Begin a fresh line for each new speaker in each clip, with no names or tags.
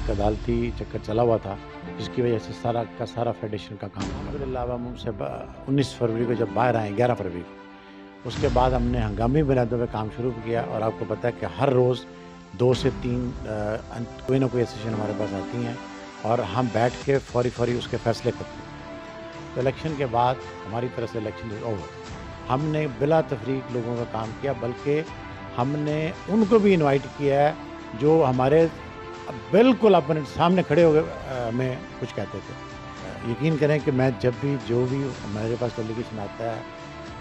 एक अदालती चक्कर चला हुआ था, जिसकी वजह से सारा का सारा फेडरेशन का काम अलहमदिल्ला अब हम उनसे 19 फरवरी को जब बाहर आए 11 फरवरी को, उसके बाद हमने हंगामी बुनियादों पर काम शुरू किया। और आपको पता है कि हर रोज़ 2 से 3 कोई ना कोई एसोसिएशन हमारे पास आती हैं और हम बैठ के फौरी उसके फ़ैसले करते हैं। तो इलेक्शन के बाद हमारी तरफ से इलेक्शन इज़ ओवर, हमने बिला तफरीक लोगों का काम किया, बल्कि हमने उनको भी इनवाइट किया है जो हमारे बिल्कुल अपने सामने खड़े हो गए हमें कुछ कहते थे। यकीन करें कि मैं जब भी जो भी मेरे पास डेलीगेशन आता है,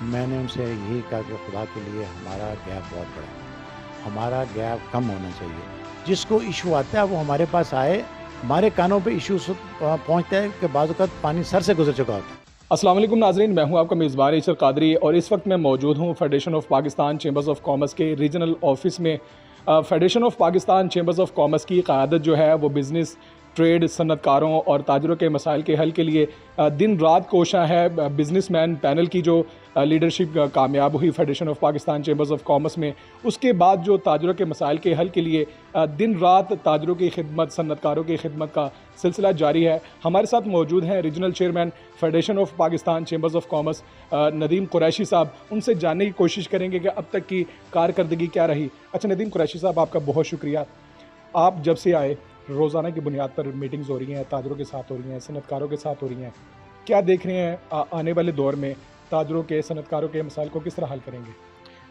मैंने उनसे यही कहा कि खुदा के लिए हमारा गैप बहुत बड़ा है, हमारा गैप कम होना चाहिए। जिसको इशू आता है वो हमारे पास आए, हमारे कानों पे इशू पहुंचता है कि बाज़ औक़ात पानी सर से गुजर चुका होता है।
अस्सलाम वालेकुम नाज़रीन, मैं हूं आपका मेज़बान ईशर कादरी और इस वक्त मैं मौजूद हूं federation of Pakistan chambers of commerce के रीजनल ऑफिस में। Federation of Pakistan chambers of commerce की क़यादत जो है वो बिज़नेस, ट्रेड, सनतकारों और ताजरों के मसाइल के हल के लिए दिन रात कोशा है। बिजनेसमैन पैनल की जो लीडरशिप कामयाब हुई federation of Pakistan chambers of commerce में, उसके बाद जो ताजरों के मसाइल के हल के लिए दिन रात ताजरों की खिदमत, सनतकारों की खिदमत का सिलसिला जारी है। हमारे साथ मौजूद हैं regional chairman federation of Pakistan chambers of commerce Nadeem Qureshi साहब। उनसे जानने की कोशिश करेंगे कि अब तक की कारकर्दगी क्या रही। अच्छा नदीम कुरैशी साहब, आपका बहुत शुक्रिया। आप जब से आए रोज़ाना की बुनियाद पर मीटिंग्स हो रही हैं, ताजरों के साथ हो रही हैं, सनतकारों के साथ हो रही हैं, क्या देख रहे हैं आने वाले दौर में ताजरों के, सनतकारों के मसाइल को किस तरह हल करेंगे?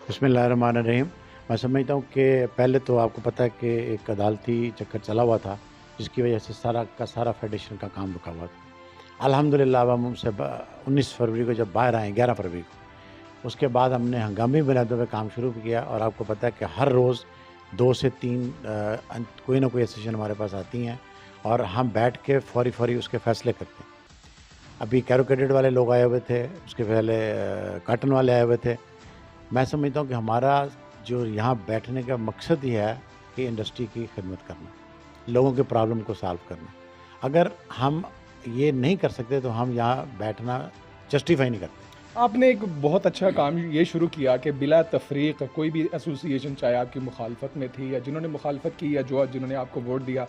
बिस्मिल्लाहिर्रहमानिर्रहीम। मैं समझता हूँ कि पहले तो आपको पता है कि एक अदालती चक्कर चला हुआ था, जिसकी वजह से सारा का सारा फेडरेशन का काम रुका हुआ था। अल्हम्दुलिल्लाह अब हम उनसे 19 फरवरी को जब बाहर आए 11 फरवरी को, उसके बाद हमने हंगामी बुनियादों पर काम शुरू किया। और आपको पता है कि हर रोज़ 2 से 3 कोई ना कोई एसोसिएशन हमारे पास आती हैं और हम बैठ के फौरी उसके फ़ैसले करते हैं। अभी कैरोकेटेड वाले लोग आए हुए थे, उसके पहले काटन वाले आए हुए थे। मैं समझता हूँ कि हमारा जो यहाँ बैठने का मकसद ही है कि इंडस्ट्री की खिदमत करना, लोगों के प्रॉब्लम को सॉल्व करना। अगर हम ये नहीं कर सकते तो हम यहाँ बैठना जस्टिफाई नहीं करते।
आपने एक बहुत अच्छा काम ये शुरू किया कि बिला तफरीक कोई भी एसोसिएशन, चाहे आपकी मुखालफत में थी या जिन्होंने मुखालफत की या जो जिन्होंने आपको वोट दिया,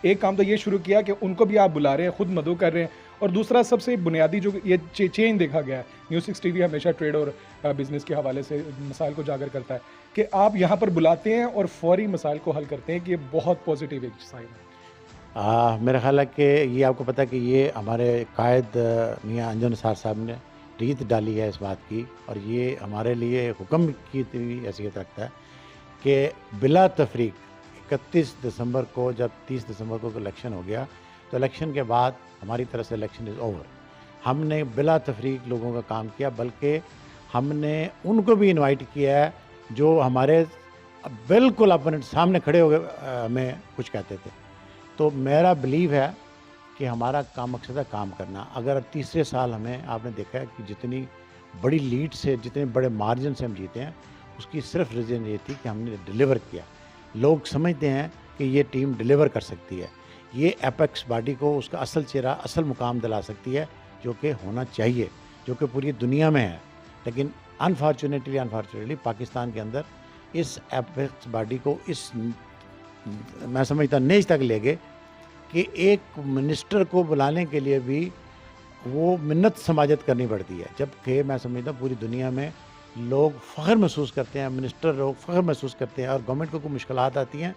एक काम तो ये शुरू किया कि उनको भी आप बुला रहे हैं, ख़ुद मदऊ कर रहे हैं। और दूसरा सबसे बुनियादी जो ये चेंज देखा गया है, न्यूज़ 6 टीवी हमेशा ट्रेड और बिज़नेस के हवाले से मसाइल को उजागर करता है कि आप यहाँ पर बुलाते हैं और फौरी मसाइल को हल करते हैं, कि ये बहुत पॉजिटिव एक साइन है।
मेरा ख्याल है कि ये आपको पता है कि ये हमारे कायद मियाँ अंजुम निसार साहब ने रीत डाली है इस बात की, और ये हमारे लिए हुक्म की हैसियत रखता है कि बिला तफरीक 31 दिसंबर को, जब 30 दिसंबर को इलेक्शन हो गया, तो इलेक्शन के बाद हमारी तरफ से इलेक्शन इज़ ओवर, हमने बिला तफरीक लोगों का काम किया, बल्कि हमने उनको भी इनवाइट किया है जो हमारे बिल्कुल अपने सामने खड़े हो गए हमें कुछ कहते थे। तो मेरा बिलीव है कि हमारा काम मकसद है काम करना। अगर तीसरे साल हमें, आपने देखा है कि जितनी बड़ी लीड से, जितने बड़े मार्जिन से हम जीते हैं, उसकी सिर्फ रीज़न ये थी कि हमने डिलीवर किया। लोग समझते हैं कि ये टीम डिलीवर कर सकती है, ये एपेक्स बॉडी को उसका असल चेहरा, असल मुकाम दिला सकती है, जो कि होना चाहिए, जो कि पूरी दुनिया में है। लेकिन अनफॉर्चुनेटली पाकिस्तान के अंदर इस एपेक्स बॉडी को मैं समझता नेज तक ले गए कि एक मिनिस्टर को बुलाने के लिए भी वो मिन्नत समाजत करनी पड़ती है, जबकि मैं समझता पूरी दुनिया में लोग फ़ख्र महसूस करते हैं, मिनिस्टर लोग फ़ख्र महसूस करते हैं, और गवर्नमेंट को कोई मुश्किलात आती हैं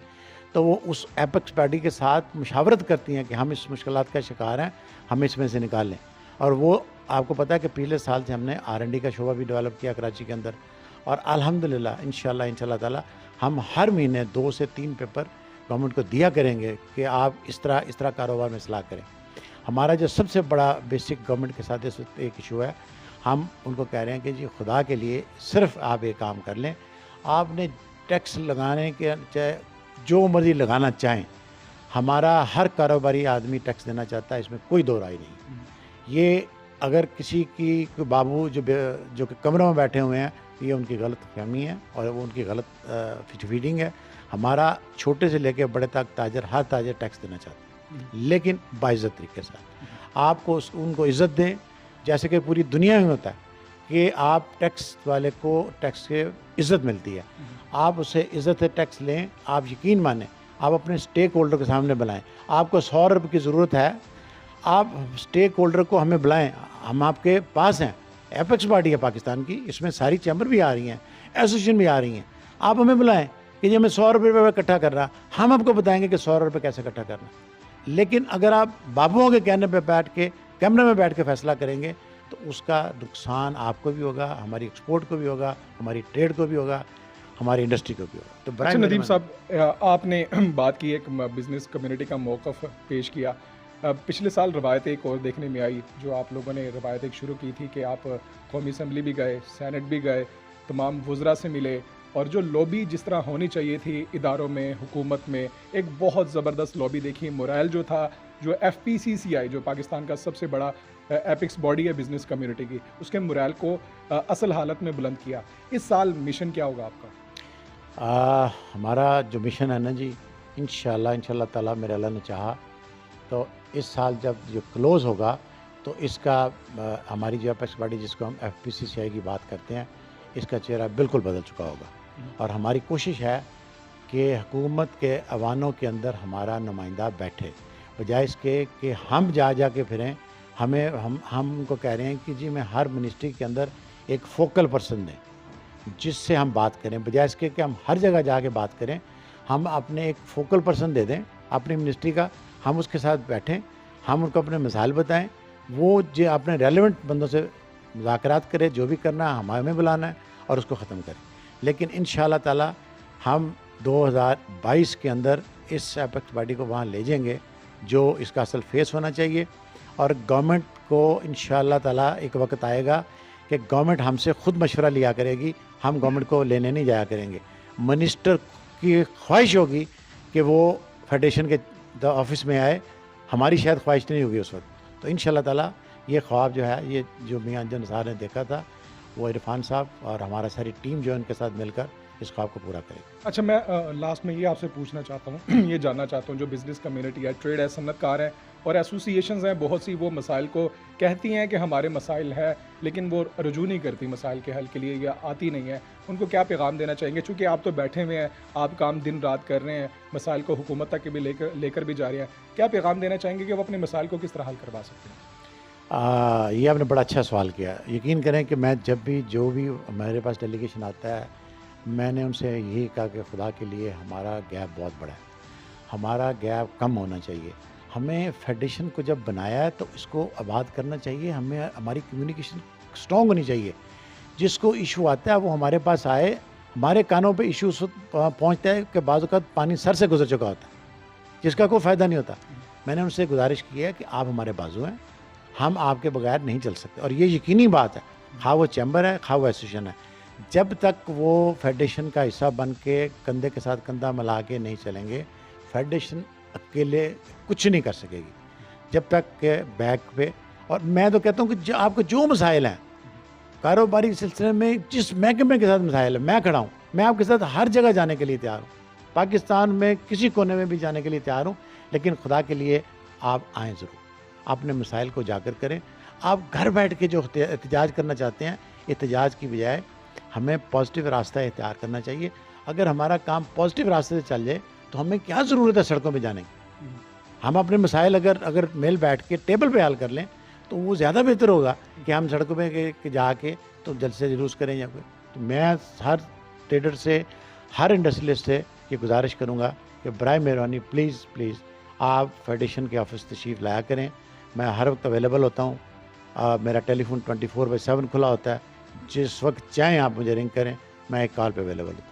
तो वो उस एपेक्स बॉडी के साथ मुशावरत करती हैं कि हम इस मुश्किलात का शिकार हैं, हम इसमें से निकाल लें। और वो आपको पता है कि पिछले साल से हमने R&D का शोबा भी डेवलप किया कराची के अंदर, और अल्हम्दुलिल्लाह इंशाल्लाह ताला हम हर महीने 2 से 3 पेपर गवर्नमेंट को दिया करेंगे कि आप इस तरह कारोबार में इस्लाह करें। हमारा जो सबसे बड़ा बेसिक गवर्नमेंट के साथ एक इशू है, हम उनको कह रहे हैं कि जी खुदा के लिए सिर्फ आप एक काम कर लें, आपने टैक्स लगाने के चाहे जो मर्ज़ी लगाना चाहें, हमारा हर कारोबारी आदमी टैक्स देना चाहता है, इसमें कोई दो राय नहीं। ये अगर किसी की कोई बाबू जो कि कमरों में बैठे हुए हैं, ये उनकी गलत फहमी है और वो उनकी गलत फीडिंग है। हमारा छोटे से लेकर बड़े तक ताजर, हर ताजर टैक्स देना चाहता है, लेकिन बाइज़्ज़त तरीके से। आपको उनको इज़्ज़त दें, जैसे कि पूरी दुनिया में होता है कि आप टैक्स वाले को टैक्स से इज़्ज़त मिलती है, आप उससे इज़्ज़त से टैक्स लें। आप यकीन मानें, آپ اپنے اسٹیک ہولڈر کے سامنے بلائیں. آپ کو 100 ارب کی ضرورت ہے, آپ اسٹیک ہولڈر کو ہمیں بلائیں, ہم آپ کے پاس ہیں. ایپیکس باڈی ہے پاکستان کی, اس میں ساری چیمبر بھی آ رہی ہیں, ایسوسیشن بھی آ رہی ہیں. آپ ہمیں بلائیں کہ جی ہمیں 100 روپے اکٹھا کرنا, ہم آپ کو بتائیں گے کہ 100 روپے کیسے اکٹھا کرنا. لیکن اگر آپ بابوؤں کے کہنے پہ بیٹھ کے کیمرے میں بیٹھ کے فیصلہ کریں گے تو اس کا نقصان آپ کو بھی ہوگا, ہماری ایکسپورٹ کو بھی ہوگا, ہماری ٹریڈ کو بھی ہوگا, ہماری انڈسٹری کو بھی ہوگا. تو
اچھا ندیم صاحب, آپ نے بات کی ایک بزنس کمیونٹی کا موقف پیش کیا. پچھلے سال روایت ایک اور دیکھنے میں آئی, جو آپ لوگوں نے روایت ایک شروع کی تھی کہ آپ قومی اسمبلی بھی گئے, سینٹ بھی گئے, تمام وزراء سے ملے, اور جو لابی جس طرح ہونی چاہیے تھی اداروں میں, حکومت میں, ایک بہت زبردست لابی دیکھی. مورائل جو تھا, جو FPCCI جو پاکستان کا سب سے بڑا ایپکس باڈی ہے بزنس کمیونٹی کی, اس کے مورائل کو اصل حالت میں بلند کیا. اس سال مشن کیا ہوگا آپ کا؟
ہمارا جو مشن ہے نا جی, انشاءاللہ تعالیٰ میرے اللہ نے چاہا تو اس سال جب جو کلوز ہوگا تو اس کا ہماری جو ایپیکس باڈی جس کو ہم FPCCI کی بات کرتے ہیں, اس کا چہرہ بالکل بدل چکا ہوگا. اور ہماری کوشش ہے کہ حکومت کے ایوانوں کے اندر ہمارا نمائندہ بیٹھے, بجائے اس کے کہ ہم جا کے پھریں. ہم ان کو کہہ رہے ہیں کہ جی میں ہر منسٹری کے اندر ایک فوکل پرسن دیں جس سے ہم بات کریں, بجائے اس کے کہ ہم ہر جگہ جا کے بات کریں. ہم اپنے ایک فوکل پرسن دے دیں اپنی منسٹری کا, ہم اس کے ساتھ بیٹھیں, ہم ان کو اپنے مسائل بتائیں, وہ جو اپنے ریلیونٹ بندوں سے مذاکرات کرے, جو بھی کرنا ہے ہمیں بلانا ہے اور اس کو ختم کریں. لیکن انشاءاللہ تعالی ہم 2022 کے اندر اس ایپیکس باڈی کو وہاں لے جائیں گے جو اس کا اصل فیس ہونا چاہیے. اور گورنمنٹ کو انشاءاللہ تعالی ایک وقت آئے گا کہ گورنمنٹ ہم سے خود مشورہ لیا کرے گی, ہم گورنمنٹ کو لینے نہیں جایا کریں گے. منسٹر کی خواہش ہوگی کہ وہ فیڈریشن کے آفس میں آئے, ہماری شاید خواہش نہیں ہوگی اس وقت. تو انشاءاللہ تعالی یہ خواب جو ہے, یہ جو میاں انجن نثار نے دیکھا تھا, وہ عرفان صاحب اور ہمارا ساری ٹیم جو ان کے ساتھ مل کر اس خواب کو پورا کرے.
اچھا, میں لاسٹ میں یہ آپ سے پوچھنا چاہتا ہوں, یہ جاننا چاہتا ہوں, جو بزنس کمیونٹی ہے, ٹریڈ ہے, صنعت کار ہیں اور ایسوسیشنز ہیں, بہت سی وہ مسائل کو کہتی ہیں کہ ہمارے مسائل ہیں, لیکن وہ رجوع نہیں کرتی مسائل کے حل کے لیے یا آتی نہیں ہے. ان کو کیا پیغام دینا چاہیں گے؟ چونکہ آپ تو بیٹھے ہوئے ہیں, آپ کام دن رات کر رہے ہیں, مسائل کو حکومت تک بھی لے کر بھی جا رہے ہیں. کیا پیغام دینا چاہیں گے کہ وہ اپنے مسائل کو کس طرح حل کروا سکتے ہیں؟
یہ آپ نے بڑا اچھا سوال کیا. یقین کریں کہ میں جب بھی جو بھی میرے پاس ڈیلیگیشن آتا ہے, میں نے ان سے یہی کہا کہ خدا کے لیے ہمارا گیپ بہت بڑا ہے, ہمارا گیپ کم ہونا چاہیے. ہمیں فیڈریشن کو جب بنایا ہے تو اس کو آباد کرنا چاہیے, ہمیں ہماری کمیونیکیشن اسٹرانگ ہونی چاہیے. جس کو ایشو آتا ہے وہ ہمارے پاس آئے. ہمارے کانوں پہ ایشو پہنچتا ہے کہ بعض اوقات پانی سر سے گزر چکا ہوتا ہے جس کا کوئی فائدہ نہیں ہوتا. میں نے ان سے گزارش کی ہے کہ آپ ہمارے بازو ہیں, ہم آپ کے بغیر نہیں چل سکتے. اور یہ یقینی بات ہے, خواہ وہ چیمبر ہے خواہ وہ ایسوسیشن ہے, جب تک وہ فیڈریشن کا حصہ بن کے کندھے کے ساتھ کندھا ملا کے نہیں چلیں گے, فیڈریشن اکیلے کچھ نہیں کر سکے گی. جب تک کہ بیک پہ, اور میں تو کہتا ہوں کہ آپ کو جو مسائل ہیں کاروباری سلسلے میں, جس محکمے کے ساتھ مسائل ہیں, میں کھڑا ہوں. میں آپ کے ساتھ ہر جگہ جانے کے لیے تیار ہوں, پاکستان میں کسی کونے میں بھی جانے کے لیے تیار ہوں. لیکن خدا کے لیے آپ آئیں ضرور, اپنے مسائل کو اجاگر کریں. آپ گھر بیٹھ کے جو احتجاج کرنا چاہتے ہیں, احتجاج کی بجائے ہمیں پازیٹیو راستہ اختیار کرنا چاہیے. اگر ہمارا کام پازیٹیو راستے سے چل جائے تو ہمیں کیا ضرورت ہے سڑکوں پہ جانے کی. ہم اپنے مسائل اگر مل بیٹھ کے ٹیبل پہ حل کر لیں تو وہ زیادہ بہتر ہوگا کہ ہم سڑکوں پہ جا کے تو جلسے جلوس کریں یا کوئی. تو میں ہر ٹریڈر سے, ہر انڈسٹریلسٹ سے یہ گزارش کروں گا کہ برائے مہربانی پلیز آپ فیڈریشن کے آفس تشریف لایا کریں. میں ہر وقت اویلیبل ہوتا ہوں, میرا ٹیلی فون 24/7 کھلا ہوتا ہے. جس وقت چاہیں آپ مجھے رنگ کریں, میں ایک کال پہ اویلیبل ہوتا ہوں.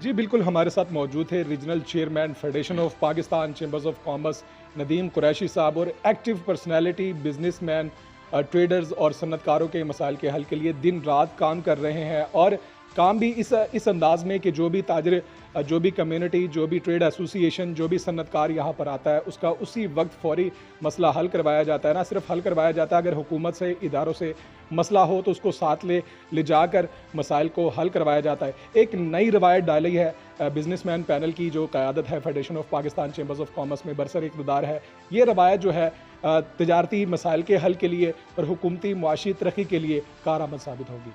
جی بالکل, ہمارے ساتھ موجود ہے regional chairman federation of Pakistan chambers of commerce Nadeem Qureshi صاحب, اور active personality, business man, traders اور صنعت کاروں کے مسائل کے حل کے لیے دن رات کام کر رہے ہیں. اور کام بھی اس انداز میں کہ جو بھی تاجر, جو بھی کمیونٹی, جو بھی ٹریڈ ایسوسیشن, جو بھی صنعت کار یہاں پر آتا ہے, اس کا اسی وقت فوری مسئلہ حل کروایا جاتا ہے. نہ صرف حل کروایا جاتا ہے, اگر حکومت سے, اداروں سے مسئلہ ہو تو اس کو ساتھ لے جا کر مسائل کو حل کروایا جاتا ہے. ایک نئی روایت ڈالی ہے بزنس مین پینل کی جو قیادت ہے federation of Pakistan chambers of commerce میں برسر اقتدار ہے. یہ روایت جو ہے تجارتی مسائل کے حل کے لیے اور حکومتی معاشی ترقی کے لیے کارآمد ثابت ہوگی.